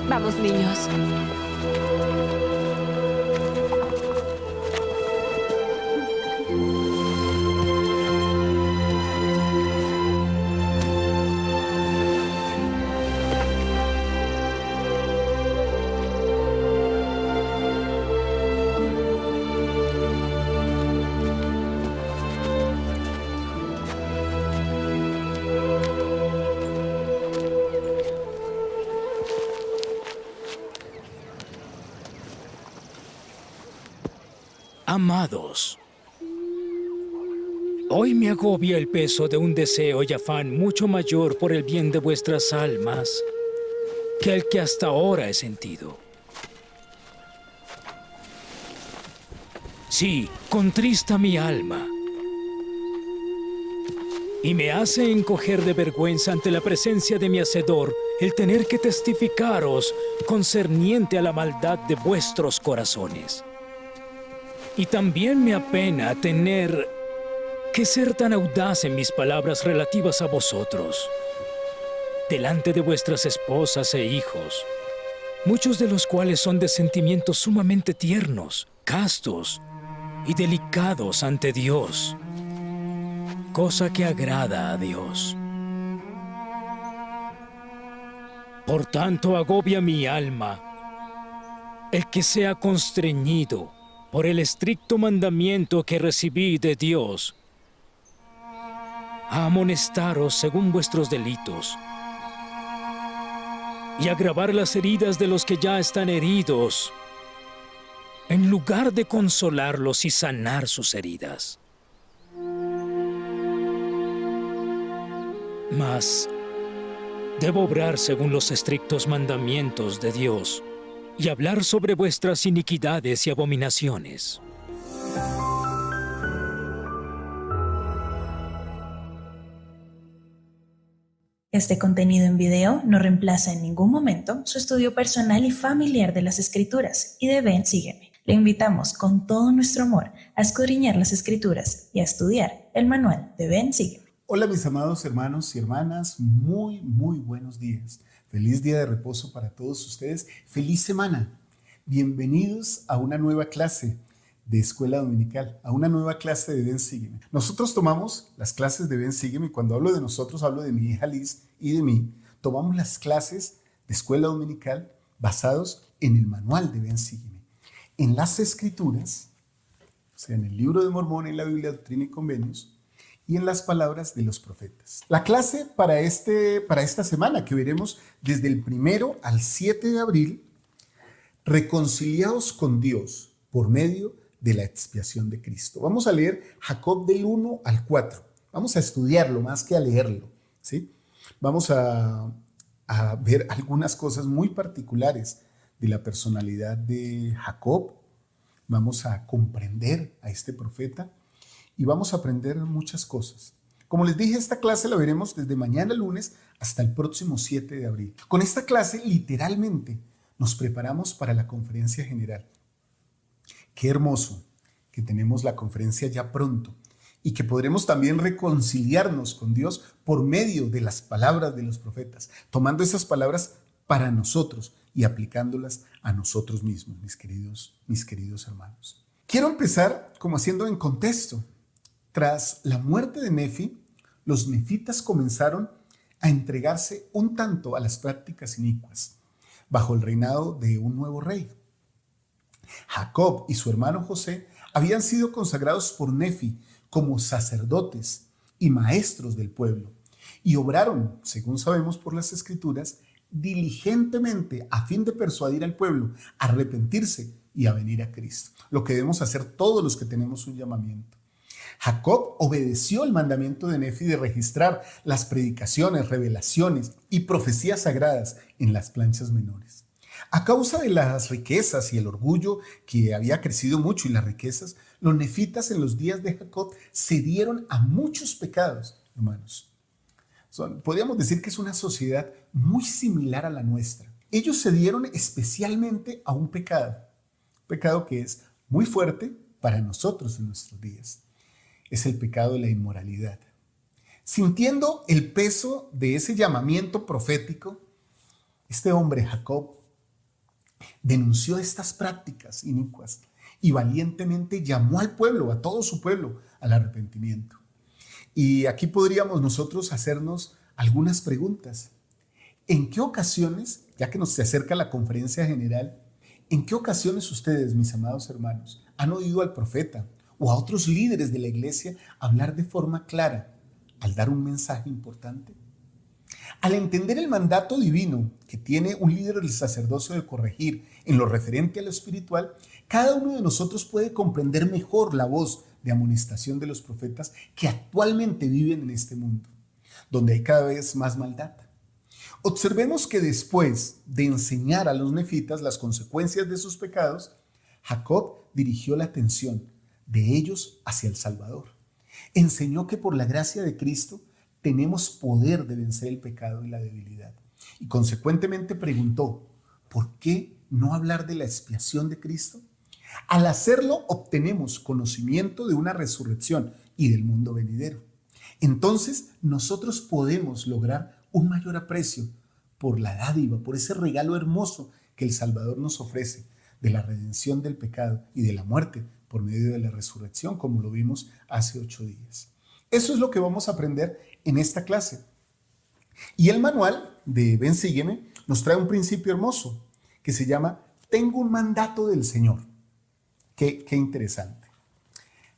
Vamos, niños. Amados, hoy me agobia el peso de un deseo y afán mucho mayor por el bien de vuestras almas que el que hasta ahora he sentido. Sí, contrista mi alma y me hace encoger de vergüenza ante la presencia de mi Hacedor el tener que testificaros concerniente a la maldad de vuestros corazones. Y también me apena tener que ser tan audaz en mis palabras relativas a vosotros, delante de vuestras esposas e hijos, muchos de los cuales son de sentimientos sumamente tiernos, castos y delicados ante Dios, cosa que agrada a Dios. Por tanto, agobia mi alma el que sea constreñido por el estricto mandamiento que recibí de Dios, a amonestaros según vuestros delitos y agravar las heridas de los que ya están heridos, en lugar de consolarlos y sanar sus heridas. Mas debo obrar según los estrictos mandamientos de Dios y hablar sobre vuestras iniquidades y abominaciones. Este contenido en video no reemplaza en ningún momento su estudio personal y familiar de las Escrituras y de Ven, Sígueme. Le invitamos con todo nuestro amor a escudriñar las Escrituras y a estudiar el manual de Ven, Sígueme. Hola mis amados hermanos y hermanas, muy buenos días. Feliz día de reposo para todos ustedes. Feliz semana. Bienvenidos a una nueva clase de escuela dominical, a una nueva clase de Ven, Sígueme. Nosotros tomamos las clases de Ven, Sígueme, y cuando hablo de nosotros hablo de mi hija Liz y de mí. Tomamos las clases de escuela dominical basados en el manual de Ven, Sígueme. En las Escrituras, o sea, en el libro de Mormón, en la Biblia, Doctrina y Convenios, y en las palabras de los profetas. La clase para esta semana que veremos desde el 1 al 7 de abril, reconciliados con Dios por medio de la expiación de Cristo. Vamos a leer Jacob del 1 al 4. Vamos a estudiarlo más que a leerlo, ¿sí? Vamos a ver algunas cosas muy particulares de la personalidad de Jacob. Vamos a comprender a este profeta y vamos a aprender muchas cosas. Como les dije, esta clase la veremos desde mañana lunes hasta el próximo 7 de abril. Con esta clase, literalmente, nos preparamos para la conferencia general. Qué hermoso que tenemos la conferencia ya pronto y que podremos también reconciliarnos con Dios por medio de las palabras de los profetas, tomando esas palabras para nosotros y aplicándolas a nosotros mismos, mis queridos hermanos. Quiero empezar como haciendo en contexto. Tras la muerte de Nefi, los nefitas comenzaron a entregarse un tanto a las prácticas inicuas, bajo el reinado de un nuevo rey. Jacob y su hermano José habían sido consagrados por Nefi como sacerdotes y maestros del pueblo, y obraron, según sabemos por las Escrituras, diligentemente a fin de persuadir al pueblo a arrepentirse y a venir a Cristo, lo que debemos hacer todos los que tenemos un llamamiento. Jacob obedeció el mandamiento de Nefi de registrar las predicaciones, revelaciones y profecías sagradas en las planchas menores. A causa de las riquezas y el orgullo que había crecido mucho y las riquezas, los nefitas en los días de Jacob cedieron a muchos pecados, hermanos. Podríamos decir que es una sociedad muy similar a la nuestra. Ellos cedieron especialmente a un pecado que es muy fuerte para nosotros en nuestros días. Es el pecado de la inmoralidad. Sintiendo el peso de ese llamamiento profético, este hombre, Jacob, denunció estas prácticas inicuas y valientemente llamó al pueblo, a todo su pueblo, al arrepentimiento. Y aquí podríamos nosotros hacernos algunas preguntas. ¿En qué ocasiones, ya que nos se acerca la conferencia general, en qué ocasiones ustedes, mis amados hermanos, han oído al profeta o a otros líderes de la iglesia hablar de forma clara al dar un mensaje importante? Al entender el mandato divino que tiene un líder del sacerdocio de corregir en lo referente a lo espiritual, cada uno de nosotros puede comprender mejor la voz de amonestación de los profetas que actualmente viven en este mundo, donde hay cada vez más maldad. Observemos que después de enseñar a los nefitas las consecuencias de sus pecados, Jacob dirigió la atención de ellos hacia el Salvador. Enseñó que por la gracia de Cristo tenemos poder de vencer el pecado y la debilidad. Y consecuentemente preguntó, ¿por qué no hablar de la expiación de Cristo? Al hacerlo obtenemos conocimiento de una resurrección y del mundo venidero. Entonces nosotros podemos lograr un mayor aprecio por la dádiva, por ese regalo hermoso que el Salvador nos ofrece de la redención del pecado y de la muerte por medio de la resurrección, como lo vimos hace 8 días. Eso es lo que vamos a aprender en esta clase. Y el manual de Ven, Sígueme nos trae un principio hermoso que se llama Tengo un mandato del Señor. Qué interesante.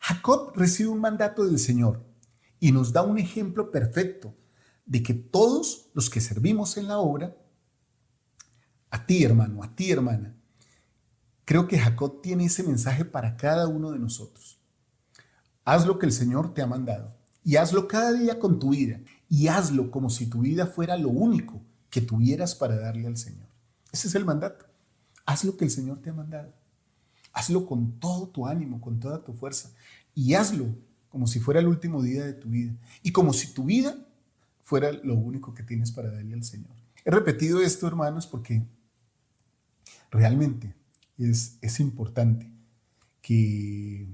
Jacob recibe un mandato del Señor y nos da un ejemplo perfecto de que todos los que servimos en la obra, a ti hermano, a ti hermana, creo que Jacob tiene ese mensaje para cada uno de nosotros. Haz lo que el Señor te ha mandado y hazlo cada día con tu vida y hazlo como si tu vida fuera lo único que tuvieras para darle al Señor. Ese es el mandato. Haz lo que el Señor te ha mandado. Hazlo con todo tu ánimo, con toda tu fuerza y hazlo como si fuera el último día de tu vida y como si tu vida fuera lo único que tienes para darle al Señor. He repetido esto, hermanos, porque realmente es importante que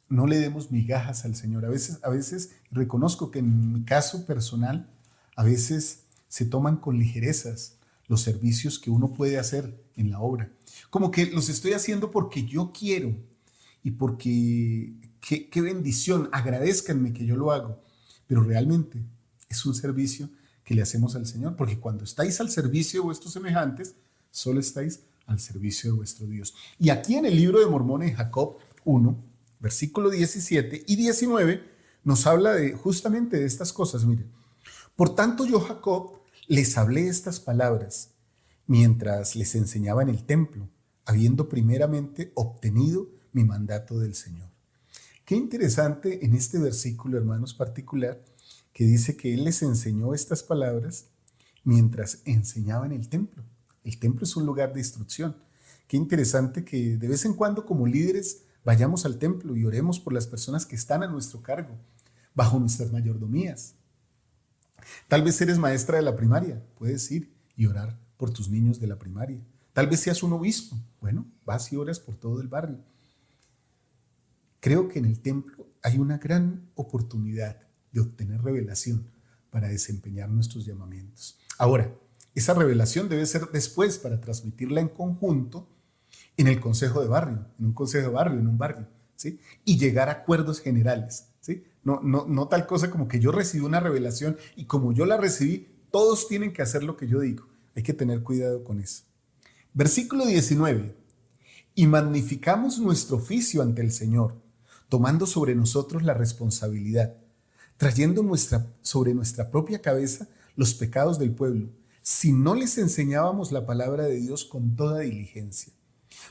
no le demos migajas al Señor. A veces reconozco que en mi caso personal, a veces se toman con ligerezas los servicios que uno puede hacer en la obra. Como que los estoy haciendo porque yo quiero y porque qué bendición, agradézcanme que yo lo hago. Pero realmente es un servicio que le hacemos al Señor, porque cuando estáis al servicio de vuestros semejantes, solo estáis al servicio de vuestro Dios. Y aquí en el libro de Mormones, Jacob 1, versículo 17 y 19, nos habla justamente de estas cosas. Miren, por tanto yo, Jacob, les hablé estas palabras mientras les enseñaba en el templo, habiendo primeramente obtenido mi mandato del Señor. Qué interesante en este versículo, hermanos, particular, que dice que Él les enseñó estas palabras mientras enseñaba en el templo. El templo es un lugar de instrucción. Qué interesante que de vez en cuando como líderes vayamos al templo y oremos por las personas que están a nuestro cargo, bajo nuestras mayordomías. Tal vez eres maestra de la primaria, puedes ir y orar por tus niños de la primaria. Tal vez seas un obispo, bueno, vas y oras por todo el barrio. Creo que en el templo hay una gran oportunidad de obtener revelación para desempeñar nuestros llamamientos. Ahora, esa revelación debe ser después para transmitirla en conjunto en el consejo de barrio, en un consejo de barrio, en un barrio, ¿sí? Y llegar a acuerdos generales, ¿sí? No tal cosa como que yo recibí una revelación y como yo la recibí, todos tienen que hacer lo que yo digo. Hay que tener cuidado con eso. Versículo 19. Y magnificamos nuestro oficio ante el Señor, tomando sobre nosotros la responsabilidad, trayendo sobre nuestra propia cabeza los pecados del pueblo, si no les enseñábamos la palabra de Dios con toda diligencia,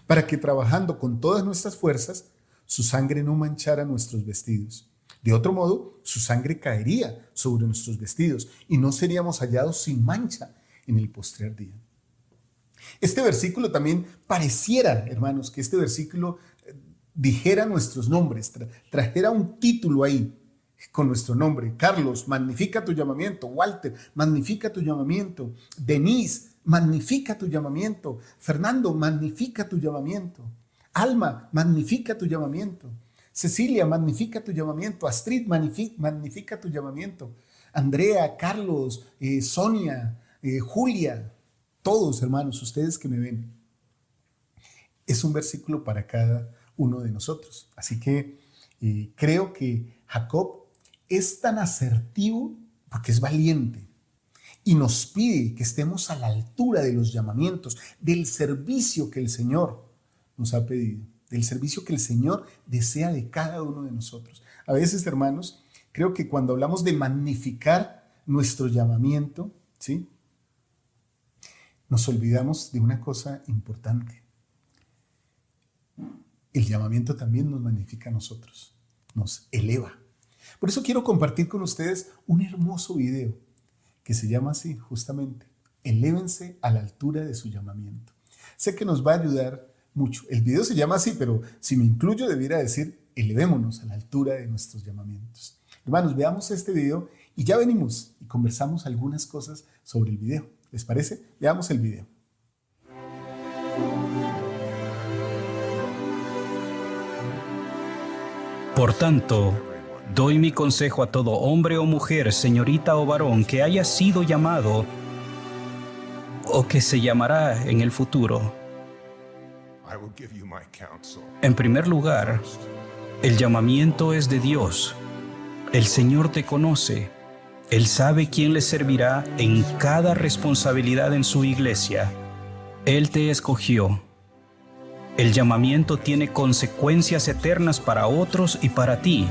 para que trabajando con todas nuestras fuerzas, su sangre no manchara nuestros vestidos. De otro modo, su sangre caería sobre nuestros vestidos y no seríamos hallados sin mancha en el postrer día. Este versículo también pareciera, hermanos, que este versículo dijera nuestros nombres, trajera un título ahí con nuestro nombre. Carlos, magnifica tu llamamiento. Walter, magnifica tu llamamiento. Denise, magnifica tu llamamiento. Fernando, magnifica tu llamamiento. Alma, magnifica tu llamamiento. Cecilia, magnifica tu llamamiento. Astrid, magnifica tu llamamiento. Andrea, Carlos, Sonia, Julia, todos hermanos, ustedes que me ven. es un versículo para cada uno de nosotros. Así que creo que Jacob es tan asertivo porque es valiente y nos pide que estemos a la altura de los llamamientos, del servicio que el Señor nos ha pedido, del servicio que el Señor desea de cada uno de nosotros. A veces, hermanos, creo que cuando hablamos de magnificar nuestro llamamiento, ¿sí?, nos olvidamos de una cosa importante. El llamamiento también nos magnifica a nosotros, nos eleva. Por eso quiero compartir con ustedes un hermoso video que se llama así, justamente, Elévense a la altura de su llamamiento. Sé que nos va a ayudar mucho. El video se llama así, pero si me incluyo debiera decir, elevémonos a la altura de nuestros llamamientos. Hermanos, veamos este video y ya venimos y conversamos algunas cosas sobre el video. ¿Les parece? Veamos el video. Por tanto, doy mi consejo a todo hombre o mujer, señorita o varón que haya sido llamado o que se llamará en el futuro. En primer lugar, el llamamiento es de Dios. El Señor te conoce. Él sabe quién le servirá en cada responsabilidad en su iglesia. Él te escogió. El llamamiento tiene consecuencias eternas para otros y para ti.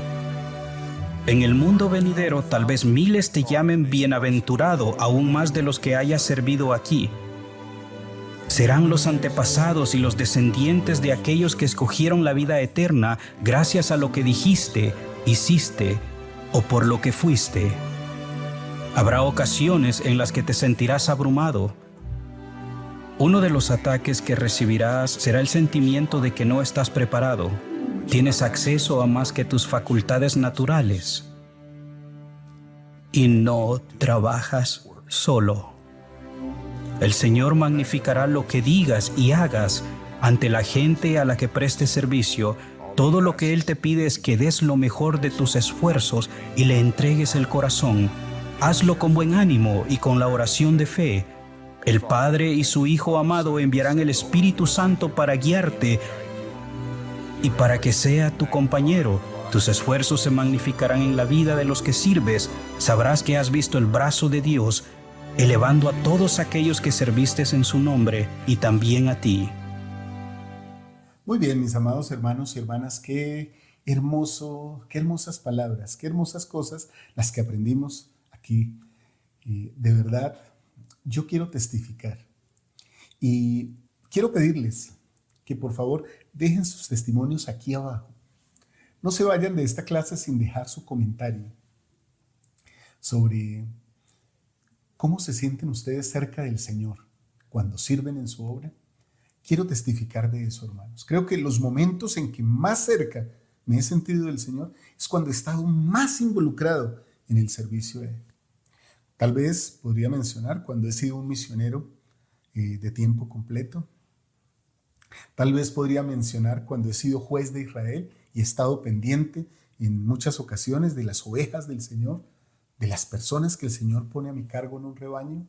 En el mundo venidero tal vez miles te llamen bienaventurado, aún más de los que hayas servido aquí. Serán los antepasados y los descendientes de aquellos que escogieron la vida eterna gracias a lo que dijiste, hiciste o por lo que fuiste. Habrá ocasiones en las que te sentirás abrumado. Uno de los ataques que recibirás será el sentimiento de que no estás preparado. Tienes acceso a más que tus facultades naturales y no trabajas solo. El Señor magnificará lo que digas y hagas ante la gente a la que prestes servicio. Todo lo que Él te pide es que des lo mejor de tus esfuerzos y le entregues el corazón. Hazlo con buen ánimo y con la oración de fe. El Padre y su Hijo amado enviarán el Espíritu Santo para guiarte y para que sea tu compañero. Tus esfuerzos se magnificarán en la vida de los que sirves. Sabrás que has visto el brazo de Dios elevando a todos aquellos que serviste en su nombre y también a ti. Muy bien, mis amados hermanos y hermanas, qué hermosas palabras, qué hermosas cosas las que aprendimos aquí. Y de verdad, yo quiero testificar y quiero pedirles que por favor dejen sus testimonios aquí abajo. No se vayan de esta clase sin dejar su comentario sobre cómo se sienten ustedes cerca del Señor cuando sirven en su obra. Quiero testificar de eso, hermanos. Creo que los momentos en que más cerca me he sentido del Señor es cuando he estado más involucrado en el servicio de Él. Tal vez podría mencionar cuando he sido un misionero de tiempo completo. Tal vez podría mencionar cuando he sido juez de Israel y he estado pendiente en muchas ocasiones de las ovejas del Señor, de las personas que el Señor pone a mi cargo en un rebaño.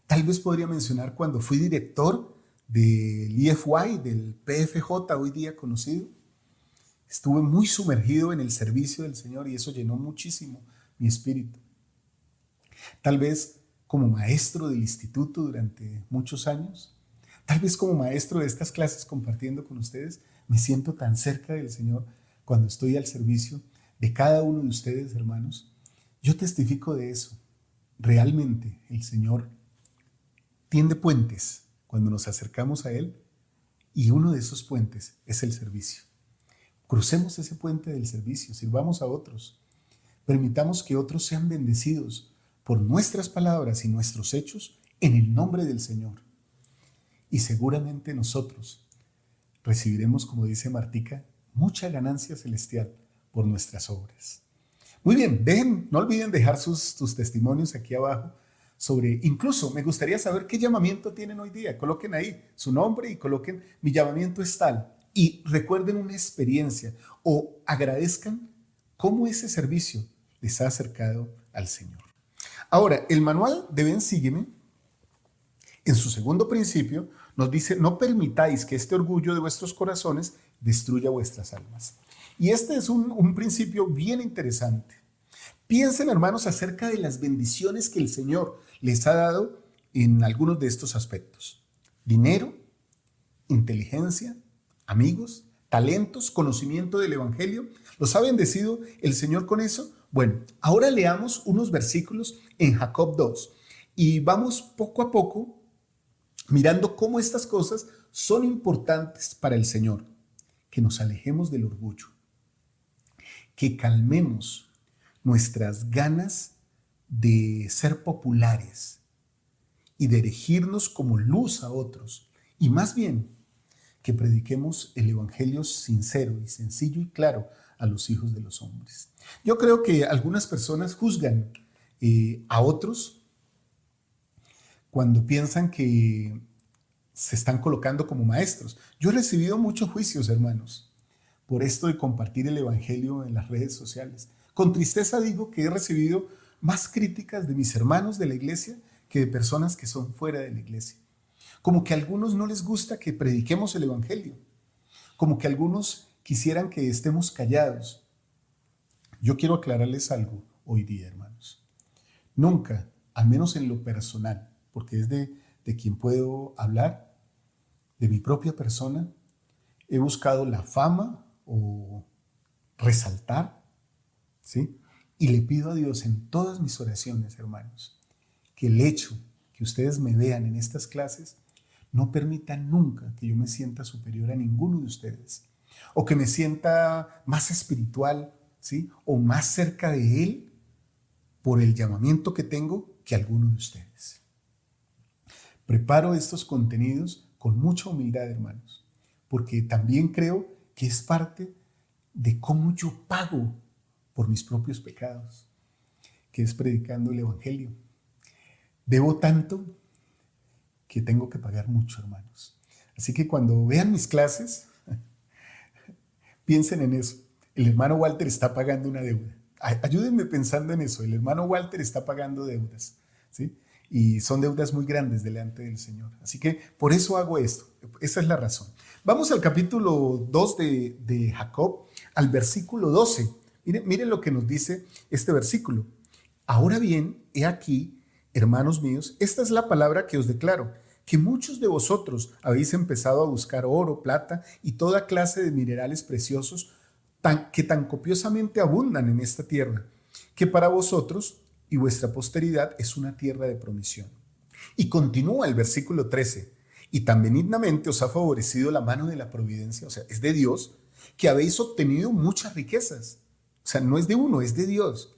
Tal vez podría mencionar cuando fui director del IFY, del PFJ, hoy día conocido. Estuve muy sumergido en el servicio del Señor y eso llenó muchísimo mi espíritu. Tal vez como maestro del instituto durante muchos años. Tal vez como maestro de estas clases compartiendo con ustedes, me siento tan cerca del Señor cuando estoy al servicio de cada uno de ustedes, hermanos. Yo testifico de eso. Realmente el Señor tiende puentes cuando nos acercamos a Él y uno de esos puentes es el servicio. Crucemos ese puente del servicio, sirvamos a otros. Permitamos que otros sean bendecidos por nuestras palabras y nuestros hechos en el nombre del Señor. Y seguramente nosotros recibiremos, como dice Martica, mucha ganancia celestial por nuestras obras. Muy bien, no olviden dejar sus testimonios aquí abajo sobre, incluso me gustaría saber qué llamamiento tienen hoy día. Coloquen ahí su nombre y coloquen mi llamamiento es tal. Y recuerden una experiencia o agradezcan cómo ese servicio les ha acercado al Señor. Ahora, el manual de Ven, Sígueme En su segundo principio nos dice, no permitáis que este orgullo de vuestros corazones destruya vuestras almas. Y este es un principio bien interesante. Piensen, hermanos, acerca de las bendiciones que el Señor les ha dado en algunos de estos aspectos. Dinero, inteligencia, amigos, talentos, conocimiento del Evangelio. ¿Los ha bendecido el Señor con eso? Bueno, ahora leamos unos versículos en Jacob 2 y vamos poco a poco mirando cómo estas cosas son importantes para el Señor. Que nos alejemos del orgullo, que calmemos nuestras ganas de ser populares y de erigirnos como luz a otros, y más bien que prediquemos el evangelio sincero y sencillo y claro a los hijos de los hombres. Yo creo que algunas personas juzgan a otros cuando piensan que se están colocando como maestros. Yo he recibido muchos juicios, hermanos, por esto de compartir el evangelio en las redes sociales. Con tristeza digo que he recibido más críticas de mis hermanos de la iglesia que de personas que son fuera de la iglesia. Como que a algunos no les gusta que prediquemos el evangelio. Como que algunos quisieran que estemos callados. Yo quiero aclararles algo hoy día, hermanos. Nunca, al menos en lo personal, porque es de quien puedo hablar, de mi propia persona, he buscado la fama o resaltar, ¿sí? Y le pido a Dios en todas mis oraciones, hermanos, que el hecho que ustedes me vean en estas clases no permita nunca que yo me sienta superior a ninguno de ustedes o que me sienta más espiritual, ¿sí? O más cerca de Él por el llamamiento que tengo que alguno de ustedes. Preparo estos contenidos con mucha humildad, hermanos, porque también creo que es parte de cómo yo pago por mis propios pecados, que es predicando el evangelio. Debo tanto que tengo que pagar mucho, hermanos. Así que cuando vean mis clases, piensen en eso. El hermano Walter está pagando una deuda. Ayúdenme pensando en eso. El hermano Walter está pagando deudas, ¿sí? Y son deudas muy grandes delante del Señor. Así que por eso hago esto. Esa es la razón. Vamos al capítulo 2 de Jacob, al versículo 12. Miren lo que nos dice este versículo. Ahora bien, he aquí, hermanos míos, esta es la palabra que os declaro, que muchos de vosotros habéis empezado a buscar oro, plata y toda clase de minerales preciosos que tan copiosamente abundan en esta tierra, que para vosotros y vuestra posteridad es una tierra de promisión. Y continúa el versículo 13, y tan benignamente os ha favorecido la mano de la providencia, o sea, es de Dios, que habéis obtenido muchas riquezas. O sea, no es de uno, es de Dios.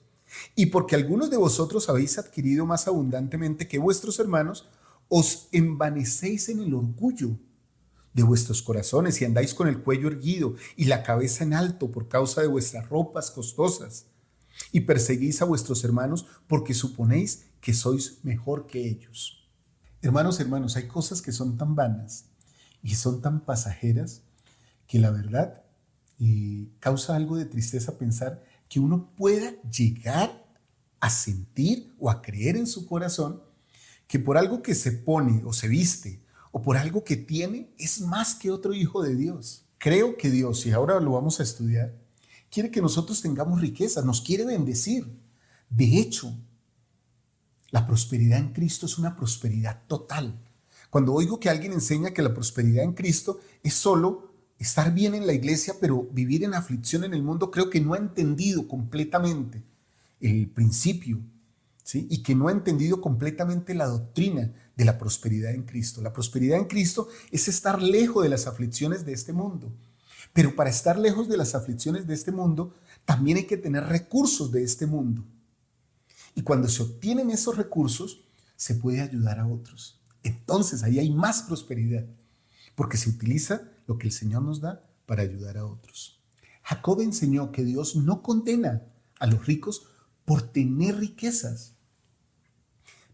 Y porque algunos de vosotros habéis adquirido más abundantemente que vuestros hermanos, os envanecéis en el orgullo de vuestros corazones y andáis con el cuello erguido y la cabeza en alto por causa de vuestras ropas costosas. Y perseguís a vuestros hermanos porque suponéis que sois mejor que ellos. Hermanos, hay cosas que son tan vanas y son tan pasajeras que la verdad causa algo de tristeza pensar que uno pueda llegar a sentir o a creer en su corazón que por algo que se pone o se viste o por algo que tiene es más que otro hijo de Dios. Creo que Dios, y ahora lo vamos a estudiar, quiere que nosotros tengamos riqueza, nos quiere bendecir. De hecho, la prosperidad en Cristo es una prosperidad total. Cuando oigo que alguien enseña que la prosperidad en Cristo es solo estar bien en la iglesia, pero vivir en aflicción en el mundo, creo que no ha entendido completamente el principio, ¿sí? Y que no ha entendido completamente la doctrina de la prosperidad en Cristo. La prosperidad en Cristo es estar lejos de las aflicciones de este mundo. Pero para estar lejos de las aflicciones de este mundo, también hay que tener recursos de este mundo. Y cuando se obtienen esos recursos, se puede ayudar a otros. Entonces ahí hay más prosperidad, porque se utiliza lo que el Señor nos da para ayudar a otros. Jacob enseñó que Dios no condena a los ricos por tener riquezas.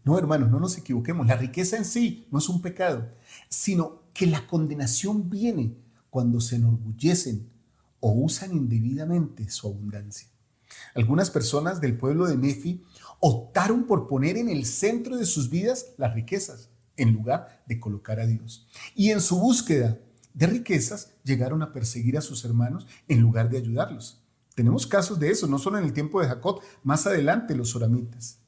No, hermanos, no nos equivoquemos. La riqueza en sí no es un pecado, sino que la condenación viene cuando se enorgullecen o usan indebidamente su abundancia. Algunas personas del pueblo de Nefi optaron por poner en el centro de sus vidas las riquezas. en lugar de colocar a Dios. Y en su búsqueda de riquezas llegaron a perseguir a sus hermanos en lugar de ayudarlos. Tenemos casos de eso, no solo en el tiempo de Jacob, más adelante los soramitas.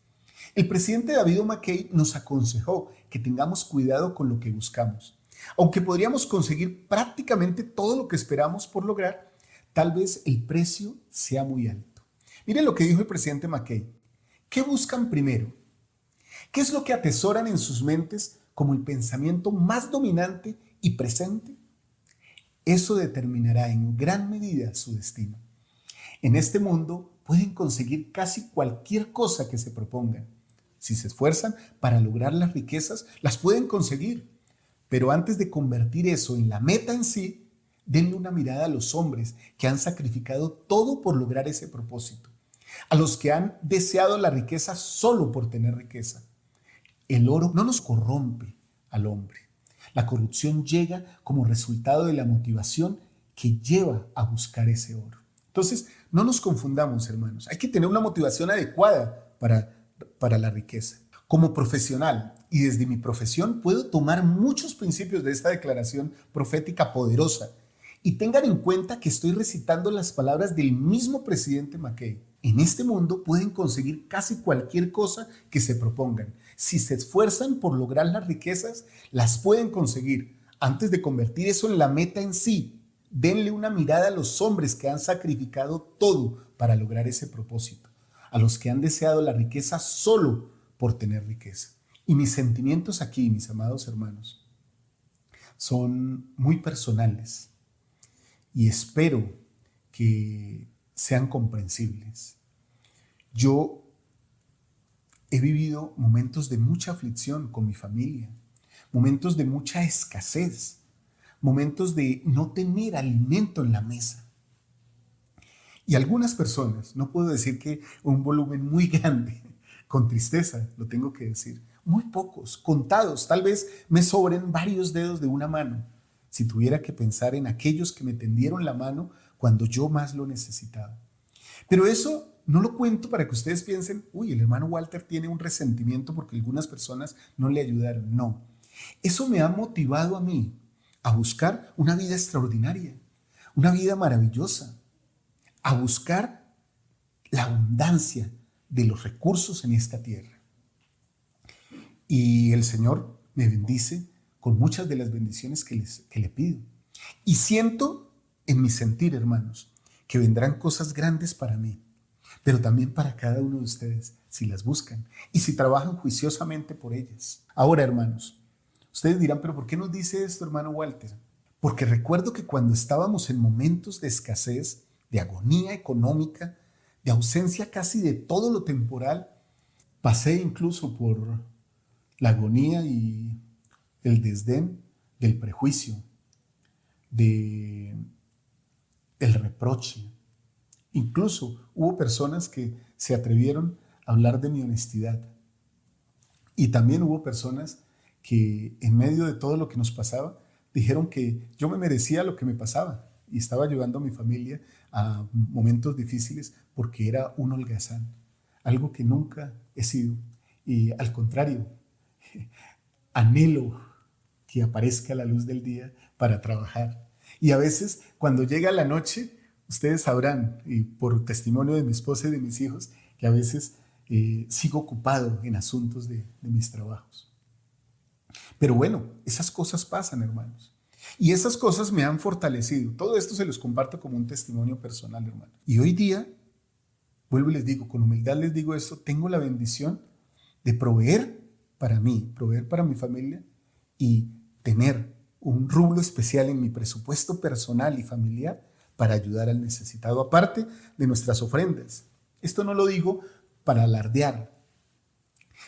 El presidente David O. McKay nos aconsejó que tengamos cuidado con lo que buscamos. Aunque podríamos conseguir prácticamente todo lo que esperamos por lograr, tal vez el precio sea muy alto. Miren lo que dijo el presidente McKay. ¿Qué buscan primero? ¿Qué es lo que atesoran en sus mentes como el pensamiento más dominante y presente? Eso determinará en gran medida su destino. En este mundo pueden conseguir casi cualquier cosa que se propongan. Si se esfuerzan para lograr las riquezas, las pueden conseguir. Pero antes de convertir eso en la meta en sí, denle una mirada a los hombres que han sacrificado todo por lograr ese propósito. A los que han deseado la riqueza solo por tener riqueza. El oro no nos corrompe al hombre. La corrupción llega como resultado de la motivación que lleva a buscar ese oro. Entonces, no nos confundamos, hermanos. Hay que tener una motivación adecuada para la riqueza. Como profesional y desde mi profesión puedo tomar muchos principios de esta declaración profética poderosa. Y tengan en cuenta que estoy recitando las palabras del mismo presidente McKay. En este mundo pueden conseguir casi cualquier cosa que se propongan. Si se esfuerzan por lograr las riquezas, las pueden conseguir. Antes de convertir eso en la meta en sí, denle una mirada a los hombres que han sacrificado todo para lograr ese propósito. A los que han deseado la riqueza solo por tener riqueza. Y mis sentimientos aquí, mis amados hermanos, son muy personales. Y espero que sean comprensibles. Yo he vivido momentos de mucha aflicción con mi familia, momentos de mucha escasez, momentos de no tener alimento en la mesa. Y algunas personas, no puedo decir que un volumen muy grande, con tristeza lo tengo que decir, muy pocos, contados, tal vez me sobren varios dedos de una mano, si tuviera que pensar en aquellos que me tendieron la mano cuando yo más lo necesitaba. Pero eso no lo cuento para que ustedes piensen, uy, el hermano Walter tiene un resentimiento porque algunas personas no le ayudaron. No, eso me ha motivado a mí a buscar una vida extraordinaria, una vida maravillosa, a buscar la abundancia de los recursos en esta tierra. Y el Señor me bendice con muchas de las bendiciones que le pido. Y siento en mi sentir, hermanos, que vendrán cosas grandes para mí, pero también para cada uno de ustedes, si las buscan y si trabajan juiciosamente por ellas. Ahora, hermanos, ustedes dirán, pero ¿por qué nos dice esto, hermano Walter? Porque recuerdo que cuando estábamos en momentos de escasez, de agonía económica, de ausencia casi de todo lo temporal, pasé incluso por la agonía y el desdén del prejuicio, del reproche. Incluso hubo personas que se atrevieron a hablar de mi honestidad. Y también hubo personas que en medio de todo lo que nos pasaba, dijeron que yo me merecía lo que me pasaba y estaba ayudando a mi familia a momentos difíciles porque era un holgazán, algo que nunca he sido. Y al contrario, anhelo que aparezca la luz del día para trabajar. Y a veces cuando llega la noche, ustedes sabrán, y por testimonio de mi esposa y de mis hijos, que a veces sigo ocupado en asuntos de mis trabajos. Pero bueno, esas cosas pasan, hermanos. Y esas cosas me han fortalecido. Todo esto se los comparto como un testimonio personal, hermano. Y hoy día, vuelvo y les digo, con humildad les digo esto, tengo la bendición de proveer para mí, proveer para mi familia y tener un rublo especial en mi presupuesto personal y familiar para ayudar al necesitado, aparte de nuestras ofrendas. Esto no lo digo para alardear,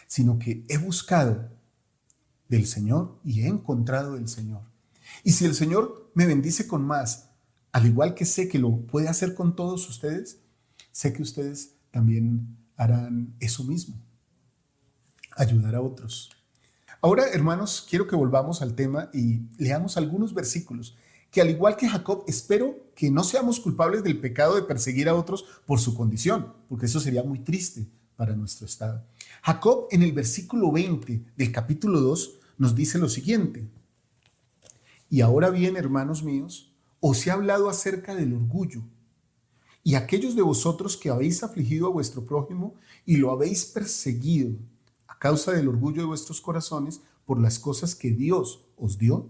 sino que he buscado del Señor y he encontrado del Señor. Y si el Señor me bendice con más, al igual que sé que lo puede hacer con todos ustedes, sé que ustedes también harán eso mismo, ayudar a otros. Ahora, hermanos, quiero que volvamos al tema y leamos algunos versículos que, al igual que Jacob, espero que no seamos culpables del pecado de perseguir a otros por su condición, porque eso sería muy triste para nuestro estado. Jacob, en el versículo 20 del capítulo 2, nos dice lo siguiente: y ahora bien, hermanos míos, os he hablado acerca del orgullo, y aquellos de vosotros que habéis afligido a vuestro prójimo y lo habéis perseguido a causa del orgullo de vuestros corazones por las cosas que Dios os dio,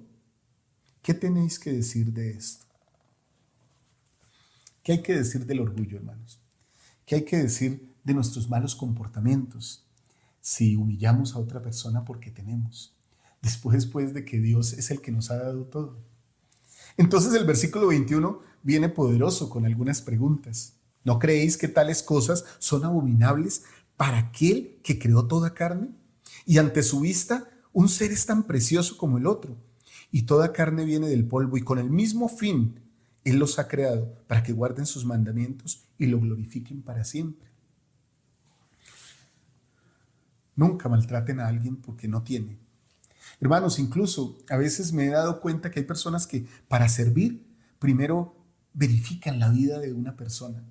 ¿qué tenéis que decir de esto? ¿Qué hay que decir del orgullo, hermanos? ¿Qué hay que decir de nuestros malos comportamientos si humillamos a otra persona porque tenemos, después pues de que Dios es el que nos ha dado todo? Entonces el versículo 21 viene poderoso con algunas preguntas. ¿No creéis que tales cosas son abominables para aquel que creó toda carne? Y ante su vista un ser es tan precioso como el otro, y toda carne viene del polvo, y con el mismo fin Él los ha creado, para que guarden sus mandamientos y lo glorifiquen para siempre. Nunca maltraten a alguien porque no tiene. Hermanos, incluso a veces me he dado cuenta que hay personas que para servir primero verifican la vida de una persona.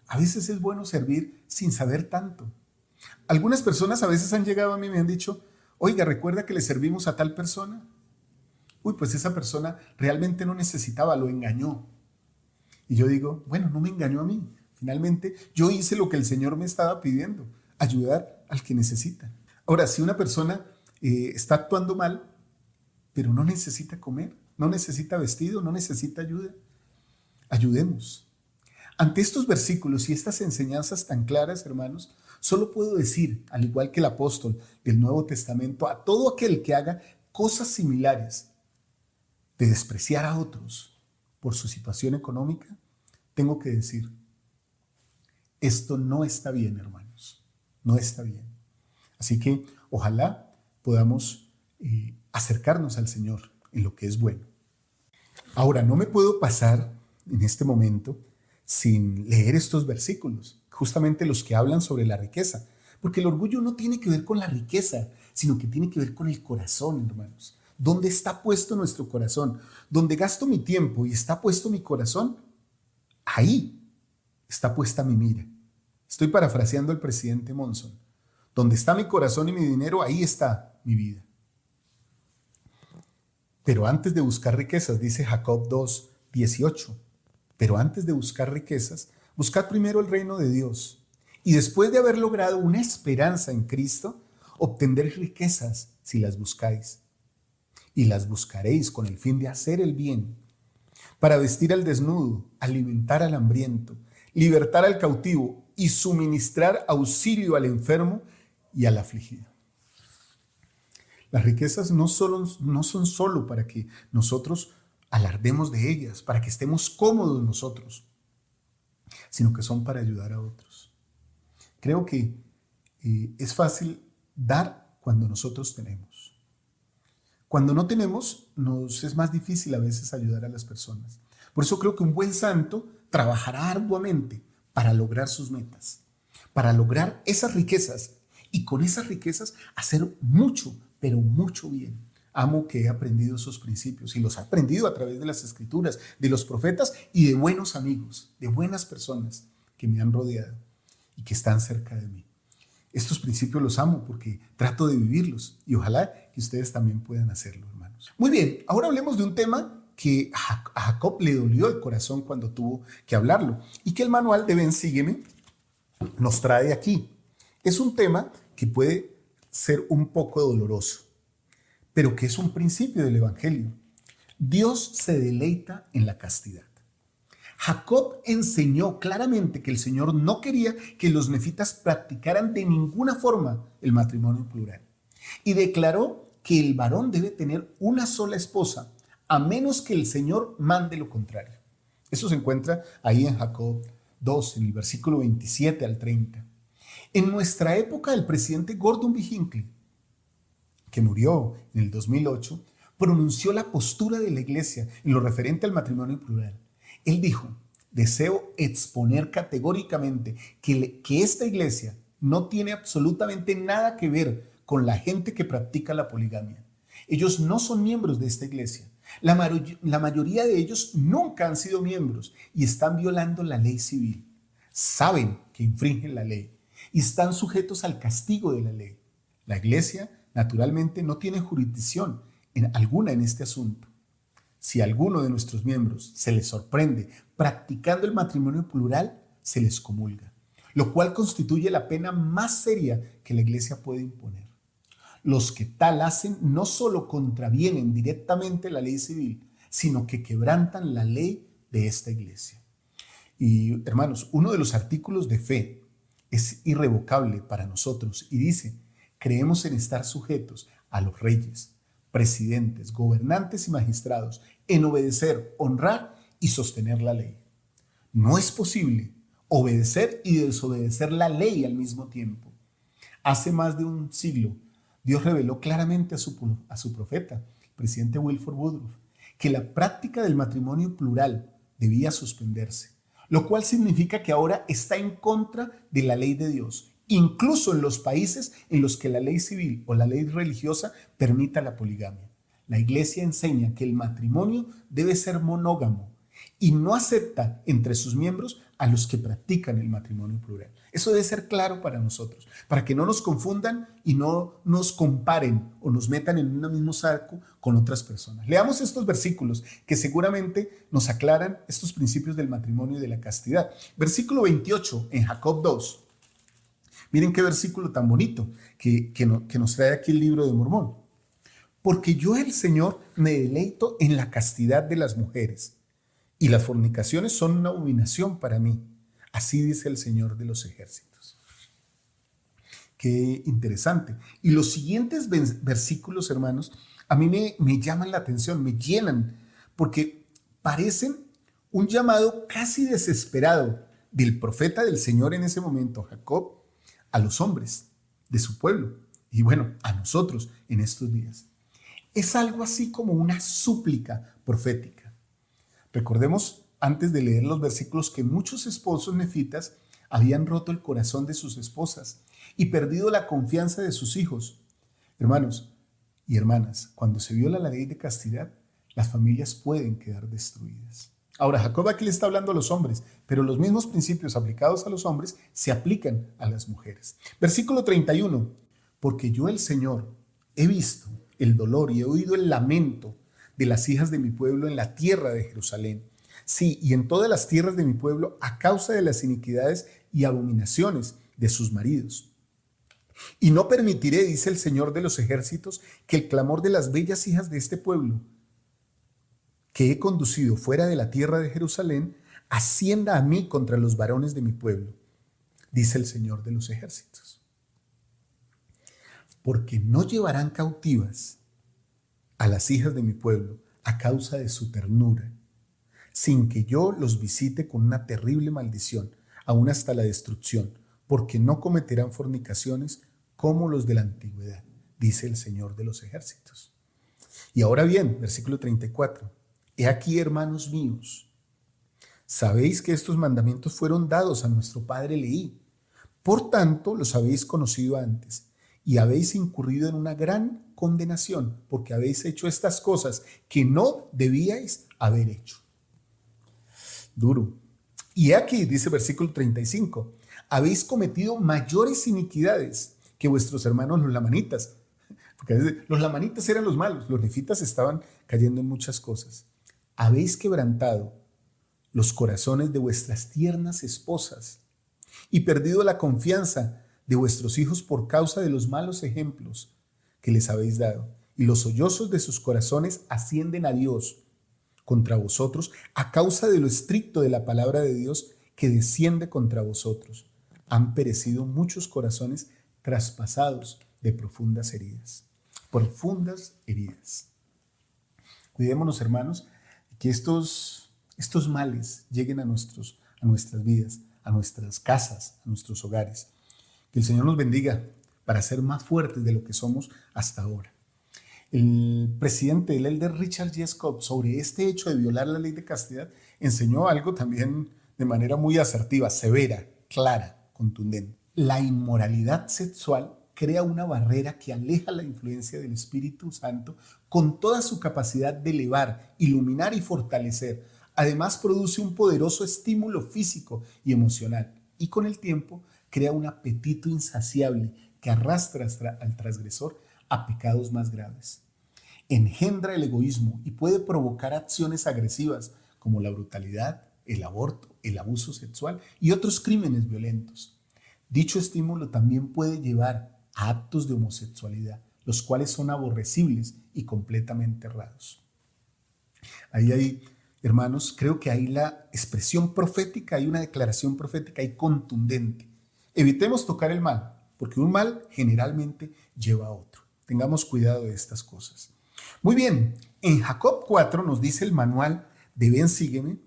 A veces es bueno servir sin saber tanto. Algunas personas a veces han llegado a mí y me han dicho: oiga, ¿recuerda que le servimos a tal persona? Uy, pues esa persona realmente no necesitaba, lo engañó. Y yo digo, bueno, no me engañó a mí. Finalmente yo hice lo que el Señor me estaba pidiendo: ayudar al que necesita. Ahora, si una persona está actuando mal, pero no necesita comer, no necesita vestido, no necesita ayuda, ayudemos. Ante estos versículos y estas enseñanzas tan claras, hermanos, solo puedo decir, al igual que el apóstol del Nuevo Testamento, a todo aquel que haga cosas similares, de despreciar a otros por su situación económica, tengo que decir, esto no está bien, hermanos, no está bien. Así que ojalá podamos acercarnos al Señor en lo que es bueno. Ahora, no me puedo pasar en este momento sin leer estos versículos, justamente los que hablan sobre la riqueza, porque el orgullo no tiene que ver con la riqueza, sino que tiene que ver con el corazón, hermanos. ¿Dónde está puesto nuestro corazón? Donde gasto mi tiempo y está puesto mi corazón, ahí está puesta mi mira. Estoy parafraseando al presidente Monson. Donde está mi corazón y mi dinero, ahí está mi vida. Pero antes de buscar riquezas, dice Jacob 2:18, pero antes de buscar riquezas, buscad primero el reino de Dios, y después de haber logrado una esperanza en Cristo, obtendréis riquezas si las buscáis. Y las buscaréis con el fin de hacer el bien, para vestir al desnudo, alimentar al hambriento, libertar al cautivo y suministrar auxilio al enfermo y al afligido. Las riquezas no son solo para que nosotros alardemos de ellas, para que estemos cómodos nosotros, sino que son para ayudar a otros. Creo que es fácil dar cuando nosotros tenemos. Cuando no tenemos, nos es más difícil a veces ayudar a las personas. Por eso creo que un buen santo trabajará arduamente para lograr sus metas, para lograr esas riquezas y con esas riquezas hacer mucho, pero mucho bien. Amo que he aprendido esos principios y los he aprendido a través de las Escrituras, de los profetas y de buenos amigos, de buenas personas que me han rodeado y que están cerca de mí. Estos principios los amo porque trato de vivirlos y ojalá que ustedes también puedan hacerlo, hermanos. Muy bien, ahora hablemos de un tema que a Jacob le dolió el corazón cuando tuvo que hablarlo y que el manual de Ven, Sígueme nos trae aquí. Es un tema que puede ser un poco doloroso, pero que es un principio del Evangelio. Dios se deleita en la castidad. Jacob enseñó claramente que el Señor no quería que los nefitas practicaran de ninguna forma el matrimonio plural y declaró que el varón debe tener una sola esposa a menos que el Señor mande lo contrario. Eso se encuentra ahí en Jacob 2, en el versículo 27 al 30. En nuestra época, el presidente Gordon B. Hinckley, que murió en el 2008, pronunció la postura de la iglesia en lo referente al matrimonio plural. Él dijo: deseo exponer categóricamente que esta iglesia no tiene absolutamente nada que ver con la gente que practica la poligamia. Ellos no son miembros de esta iglesia. La mayoría de ellos nunca han sido miembros y están violando la ley civil. Saben que infringen la ley y están sujetos al castigo de la ley. La iglesia naturalmente no tiene jurisdicción alguna en este asunto. Si a alguno de nuestros miembros se les sorprende practicando el matrimonio plural, se les comulga, lo cual constituye la pena más seria que la Iglesia puede imponer. Los que tal hacen no solo contravienen directamente la ley civil, sino que quebrantan la ley de esta Iglesia. Y hermanos, uno de los artículos de fe es irrevocable para nosotros y dice: creemos en estar sujetos a los reyes, presidentes, gobernantes y magistrados, en obedecer, honrar y sostener la ley. No es posible obedecer y desobedecer la ley al mismo tiempo. Hace más de un siglo, Dios reveló claramente a su profeta, presidente Wilford Woodruff, que la práctica del matrimonio plural debía suspenderse, lo cual significa que ahora está en contra de la ley de Dios, incluso en los países en los que la ley civil o la ley religiosa permita la poligamia. La Iglesia enseña que el matrimonio debe ser monógamo y no acepta entre sus miembros a los que practican el matrimonio plural. Eso debe ser claro para nosotros, para que no nos confundan y no nos comparen o nos metan en un mismo saco con otras personas. Leamos estos versículos que seguramente nos aclaran estos principios del matrimonio y de la castidad. Versículo 28 en Jacob 2. Miren qué versículo tan bonito que nos trae aquí el libro de Mormón. Porque yo, el Señor, me deleito en la castidad de las mujeres, y las fornicaciones son una abominación para mí. Así dice el Señor de los ejércitos. Qué interesante. Y los siguientes versículos, hermanos, a mí me llaman la atención, me llenan, porque parecen un llamado casi desesperado del profeta del Señor en ese momento, Jacob, a los hombres de su pueblo y bueno, a nosotros en estos días. Es algo así como una súplica profética. Recordemos antes de leer los versículos que muchos esposos nefitas habían roto el corazón de sus esposas y perdido la confianza de sus hijos. Hermanos y hermanas, cuando se viola la ley de castidad, las familias pueden quedar destruidas. Ahora, Jacob aquí le está hablando a los hombres, pero los mismos principios aplicados a los hombres se aplican a las mujeres. Versículo 31. Porque yo, el Señor, he visto el dolor y he oído el lamento de las hijas de mi pueblo en la tierra de Jerusalén. Sí, y en todas las tierras de mi pueblo a causa de las iniquidades y abominaciones de sus maridos. Y no permitiré, dice el Señor de los ejércitos, que el clamor de las bellas hijas de este pueblo que he conducido fuera de la tierra de Jerusalén ascienda a mí contra los varones de mi pueblo, dice el Señor de los ejércitos. Porque no llevarán cautivas a las hijas de mi pueblo a causa de su ternura, sin que yo los visite con una terrible maldición, aún hasta la destrucción, porque no cometerán fornicaciones como los de la antigüedad, dice el Señor de los ejércitos. Y ahora bien, versículo 34. He aquí, hermanos míos, sabéis que estos mandamientos fueron dados a nuestro padre Leí. Por tanto, los habéis conocido antes y habéis incurrido en una gran condenación porque habéis hecho estas cosas que no debíais haber hecho. Duro. Y aquí, dice versículo 35, habéis cometido mayores iniquidades que vuestros hermanos los lamanitas. Porque los lamanitas eran los malos, los nefitas estaban cayendo en muchas cosas. Habéis quebrantado los corazones de vuestras tiernas esposas y perdido la confianza de vuestros hijos por causa de los malos ejemplos que les habéis dado. Y los sollozos de sus corazones ascienden a Dios contra vosotros a causa de lo estricto de la palabra de Dios que desciende contra vosotros. Han perecido muchos corazones traspasados de profundas heridas. Profundas heridas. Cuidémonos, hermanos, que estos males lleguen a nuestras vidas, a nuestras casas, a nuestros hogares. Que el Señor nos bendiga para ser más fuertes de lo que somos hasta ahora. El presidente, el elder Richard J. Scott, sobre este hecho de violar la ley de castidad, enseñó algo también de manera muy asertiva, severa, clara, contundente. La inmoralidad sexual crea una barrera que aleja la influencia del Espíritu Santo con toda su capacidad de elevar, iluminar y fortalecer. Además, produce un poderoso estímulo físico y emocional y con el tiempo crea un apetito insaciable que arrastra al transgresor a pecados más graves. Engendra el egoísmo y puede provocar acciones agresivas como la brutalidad, el aborto, el abuso sexual y otros crímenes violentos. Dicho estímulo también puede llevar a actos de homosexualidad, los cuales son aborrecibles y completamente errados. Ahí hay, hermanos, creo que hay la expresión profética, hay una declaración profética y contundente. Evitemos tocar el mal, porque un mal generalmente lleva a otro. Tengamos cuidado de estas cosas. Muy bien, en Jacob 4 nos dice el manual de Ven, sígueme,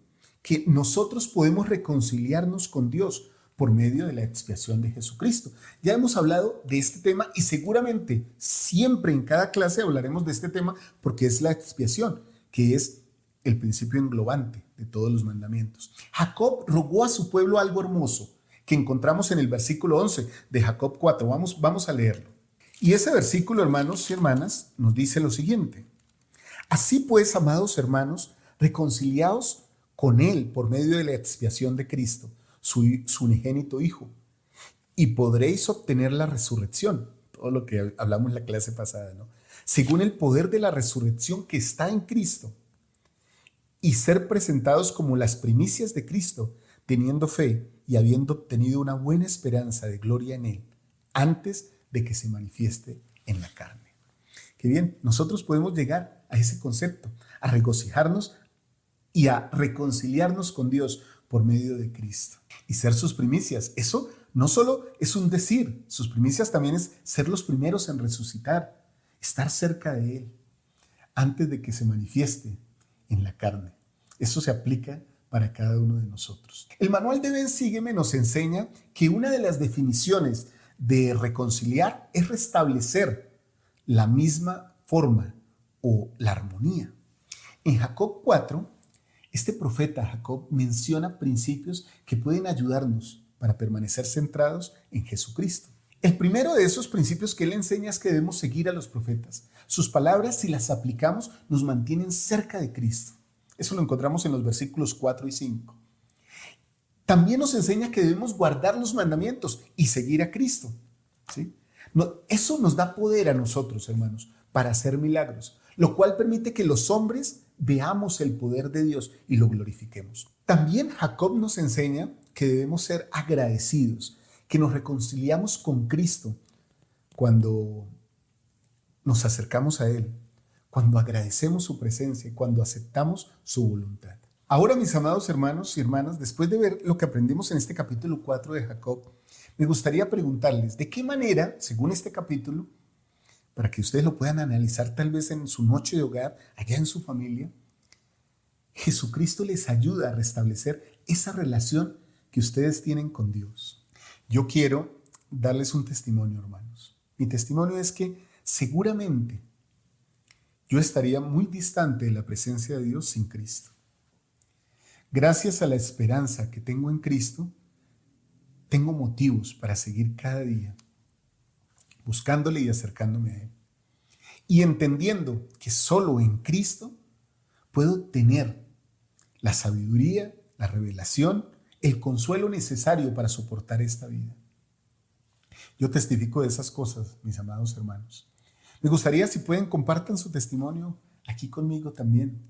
que nosotros podemos reconciliarnos con Dios por medio de la expiación de Jesucristo. Ya hemos hablado de este tema y seguramente siempre en cada clase hablaremos de este tema porque es la expiación, que es el principio englobante de todos los mandamientos. Jacob rogó a su pueblo algo hermoso que encontramos en el versículo 11 de Jacob 4. Vamos a leerlo. Y ese versículo, hermanos y hermanas, nos dice lo siguiente. Así pues, amados hermanos, reconciliaos con Él por medio de la expiación de Cristo, su unigénito Hijo, y podréis obtener la resurrección. Todo lo que hablamos en la clase pasada, ¿no? Según el poder de la resurrección que está en Cristo, y ser presentados como las primicias de Cristo, teniendo fe y habiendo obtenido una buena esperanza de gloria en Él, antes de que se manifieste en la carne. Qué bien, nosotros podemos llegar a ese concepto, a regocijarnos y a reconciliarnos con Dios por medio de Cristo y ser sus primicias. Eso no solo es un decir, sus primicias también es ser los primeros en resucitar, estar cerca de Él antes de que se manifieste en la carne. Eso se aplica para cada uno de nosotros. El manual de Ven, sígueme nos enseña que una de las definiciones de reconciliar es restablecer la misma forma o la armonía. En Jacob 4, este profeta Jacob menciona principios que pueden ayudarnos para permanecer centrados en Jesucristo. El primero de esos principios que él enseña es que debemos seguir a los profetas. Sus palabras, si las aplicamos, nos mantienen cerca de Cristo. Eso lo encontramos en los versículos 4 y 5. También nos enseña que debemos guardar los mandamientos y seguir a Cristo, ¿sí? Eso nos da poder a nosotros, hermanos, para hacer milagros, lo cual permite que los hombres veamos el poder de Dios y lo glorifiquemos. También Jacob nos enseña que debemos ser agradecidos, que nos reconciliamos con Cristo cuando nos acercamos a Él, cuando agradecemos su presencia y cuando aceptamos su voluntad. Ahora, mis amados hermanos y hermanas, después de ver lo que aprendimos en este capítulo 4 de Jacob, me gustaría preguntarles de qué manera, según este capítulo, para que ustedes lo puedan analizar tal vez en su noche de hogar, allá en su familia, Jesucristo les ayuda a restablecer esa relación que ustedes tienen con Dios. Yo quiero darles un testimonio, hermanos. Mi testimonio es que seguramente yo estaría muy distante de la presencia de Dios sin Cristo. Gracias a la esperanza que tengo en Cristo, tengo motivos para seguir cada día buscándole y acercándome a Él. Y entendiendo que solo en Cristo puedo tener la sabiduría, la revelación, el consuelo necesario para soportar esta vida. Yo testifico de esas cosas, mis amados hermanos. Me gustaría, si pueden, compartan su testimonio aquí conmigo también.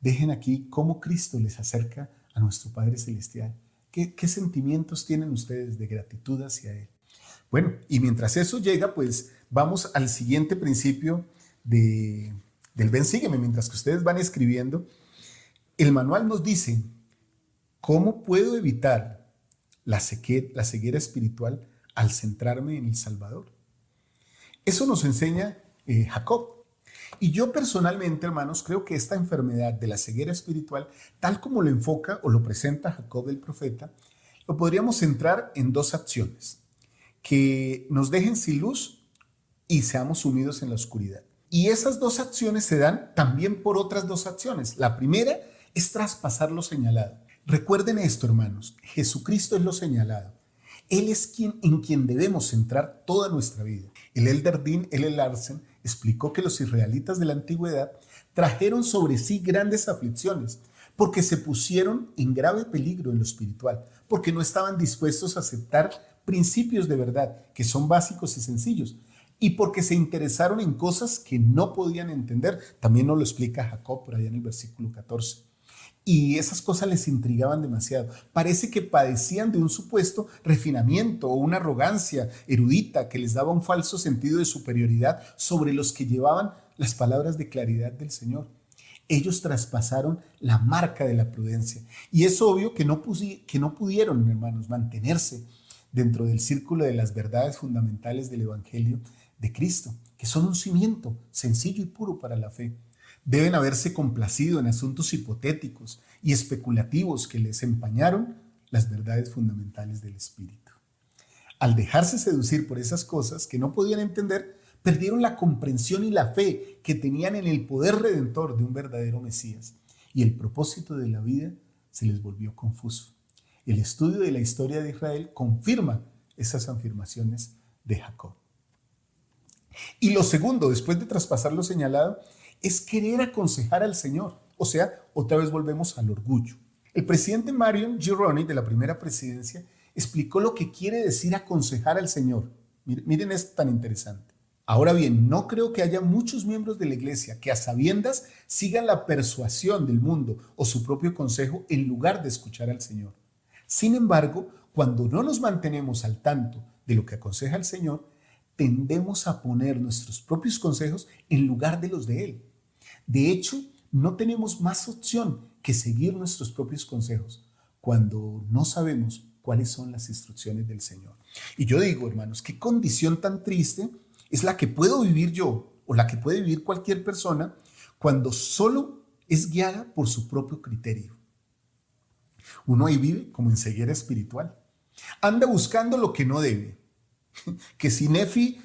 Dejen aquí cómo Cristo les acerca a nuestro Padre Celestial. ¿Qué sentimientos tienen ustedes de gratitud hacia Él? Bueno, y mientras eso llega, pues vamos al siguiente principio del Ven, sígueme. Mientras que ustedes van escribiendo, el manual nos dice cómo puedo evitar la ceguera espiritual al centrarme en el Salvador. Eso nos enseña Jacob. Y yo personalmente, hermanos, creo que esta enfermedad de la ceguera espiritual, tal como lo enfoca o lo presenta Jacob el profeta, lo podríamos centrar en dos acciones: que nos dejen sin luz y seamos sumidos en la oscuridad. Y esas dos acciones se dan también por otras dos acciones. La primera es traspasar lo señalado. Recuerden esto, hermanos, Jesucristo es lo señalado. Él es en quien debemos centrar toda nuestra vida. El Elder Dean L. Larsen explicó que los israelitas de la antigüedad trajeron sobre sí grandes aflicciones porque se pusieron en grave peligro en lo espiritual, porque no estaban dispuestos a aceptar principios de verdad que son básicos y sencillos. y porque se interesaron en cosas que no podían entender. También nos lo explica Jacob por allá en el versículo 14. Y esas cosas les intrigaban demasiado. Parece que padecían de un supuesto refinamiento o una arrogancia erudita que les daba un falso sentido de superioridad sobre los que llevaban las palabras de claridad del Señor. Ellos traspasaron la marca de la prudencia. Y es obvio que no pudieron, hermanos, mantenerse dentro del círculo de las verdades fundamentales del Evangelio de Cristo, que son un cimiento sencillo y puro para la fe. Deben haberse complacido en asuntos hipotéticos y especulativos que les empañaron las verdades fundamentales del Espíritu. Al dejarse seducir por esas cosas que no podían entender, perdieron la comprensión y la fe que tenían en el poder redentor de un verdadero Mesías, y el propósito de la vida se les volvió confuso. El estudio de la historia de Israel confirma esas afirmaciones de Jacob. Y lo segundo, después de traspasar lo señalado, es querer aconsejar al Señor. O sea, otra vez volvemos al orgullo. El presidente Marion G. Roney de la primera presidencia explicó lo que quiere decir aconsejar al Señor. Miren esto tan interesante. Ahora bien, no creo que haya muchos miembros de la iglesia que a sabiendas sigan la persuasión del mundo o su propio consejo en lugar de escuchar al Señor. Sin embargo, cuando no nos mantenemos al tanto de lo que aconseja el Señor, tendemos a poner nuestros propios consejos en lugar de los de Él. De hecho, no tenemos más opción que seguir nuestros propios consejos cuando no sabemos cuáles son las instrucciones del Señor. Y yo digo, hermanos, qué condición tan triste es la que puedo vivir yo o la que puede vivir cualquier persona cuando solo es guiada por su propio criterio. Uno ahí vive como en ceguera espiritual. Anda buscando lo que no debe. Que si Nefi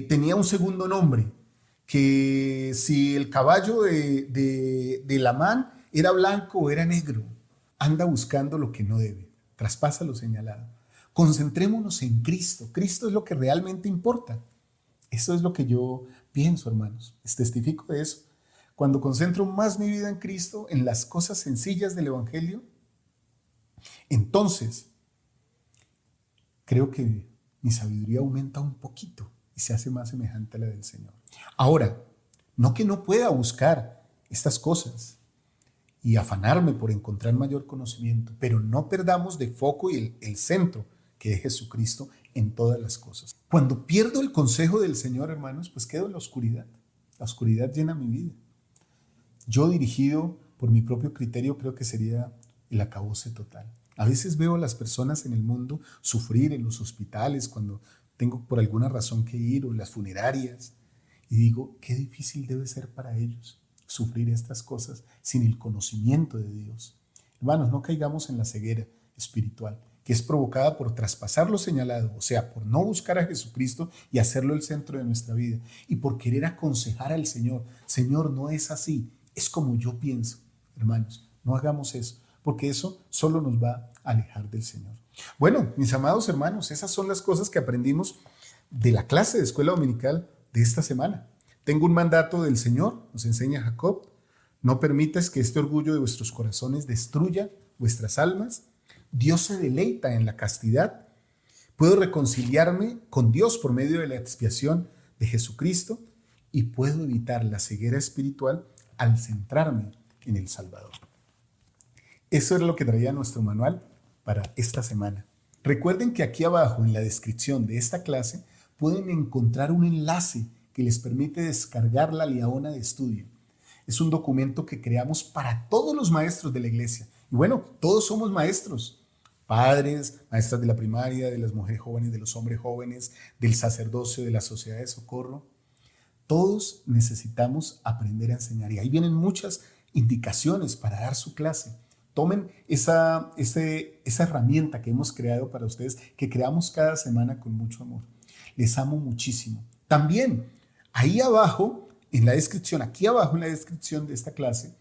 tenía un segundo nombre, que si el caballo de Lamán era blanco o era negro. Anda buscando lo que no debe. Traspasa lo señalado. Concentrémonos en Cristo. Cristo es lo que realmente importa. Eso es lo que yo pienso, hermanos. Les testifico de eso. Cuando concentro más mi vida en Cristo, en las cosas sencillas del Evangelio, entonces creo que mi sabiduría aumenta un poquito y se hace más semejante a la del Señor. Ahora, no que no pueda buscar estas cosas y afanarme por encontrar mayor conocimiento, pero no perdamos de foco el centro que es Jesucristo en todas las cosas. Cuando pierdo el consejo del Señor, hermanos, pues quedo en la oscuridad. La oscuridad llena mi vida. Yo, dirigido por mi propio criterio, creo que sería el acabose total. A veces veo a las personas en el mundo sufrir en los hospitales cuando tengo por alguna razón que ir, o en las funerarias, y digo, qué difícil debe ser para ellos sufrir estas cosas sin el conocimiento de Dios. Hermanos, no caigamos en la ceguera espiritual, que es provocada por traspasar lo señalado, o sea, por no buscar a Jesucristo y hacerlo el centro de nuestra vida, y por querer aconsejar al Señor. Señor, no es así, es como yo pienso. Hermanos, no hagamos eso, porque eso solo nos va a alejar del Señor. Bueno, mis amados hermanos, esas son las cosas que aprendimos de la clase de escuela dominical de esta semana. Tengo un mandato del Señor, nos enseña Jacob: no permitas que este orgullo de vuestros corazones destruya vuestras almas. Dios se deleita en la castidad. Puedo reconciliarme con Dios por medio de la expiación de Jesucristo y puedo evitar la ceguera espiritual al centrarme en el Salvador. Eso era lo que traía nuestro manual para esta semana. Recuerden que aquí abajo en la descripción de esta clase pueden encontrar un enlace que les permite descargar la Liaona de estudio. Es un documento que creamos para todos los maestros de la iglesia. Y bueno, todos somos maestros. Padres, maestras de la primaria, de las mujeres jóvenes, de los hombres jóvenes, del sacerdocio, de la sociedad de socorro. Todos necesitamos aprender a enseñar. Y ahí vienen muchas indicaciones para dar su clase. Tomen esa herramienta que hemos creado para ustedes, que creamos cada semana con mucho amor. Les amo muchísimo. También, ahí abajo, en la descripción, aquí abajo en la descripción de esta clase,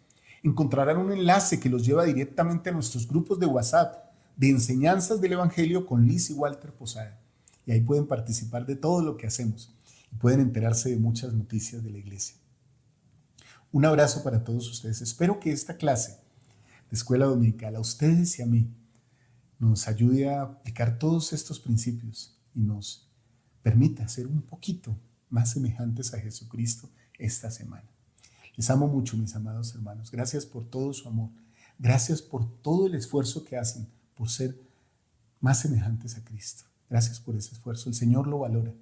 encontrarán un enlace que los lleva directamente a nuestros grupos de WhatsApp de enseñanzas del Evangelio con Liz y Walter Posada. Y ahí pueden participar de todo lo que hacemos y pueden enterarse de muchas noticias de la iglesia. Un abrazo para todos ustedes. Espero que esta clase de escuela dominical a ustedes y a mí nos ayude a aplicar todos estos principios y nos permita ser un poquito más semejantes a Jesucristo esta semana. Les amo mucho, mis amados hermanos. Gracias por todo su amor. Gracias por todo el esfuerzo que hacen por ser más semejantes a Cristo. Gracias por ese esfuerzo. El Señor lo valora.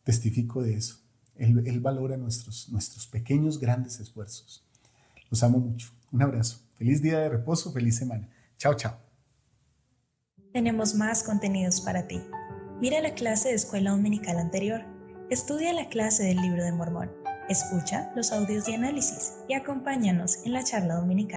Testifico de eso. Él valora nuestros pequeños, grandes esfuerzos. Los amo mucho. Un abrazo. Feliz día de reposo. Feliz semana. Chao, chao. Tenemos más contenidos para ti. Mira la clase de escuela dominical anterior. Estudia la clase del Libro de Mormón. Escucha los audios de análisis y acompáñanos en la charla dominical.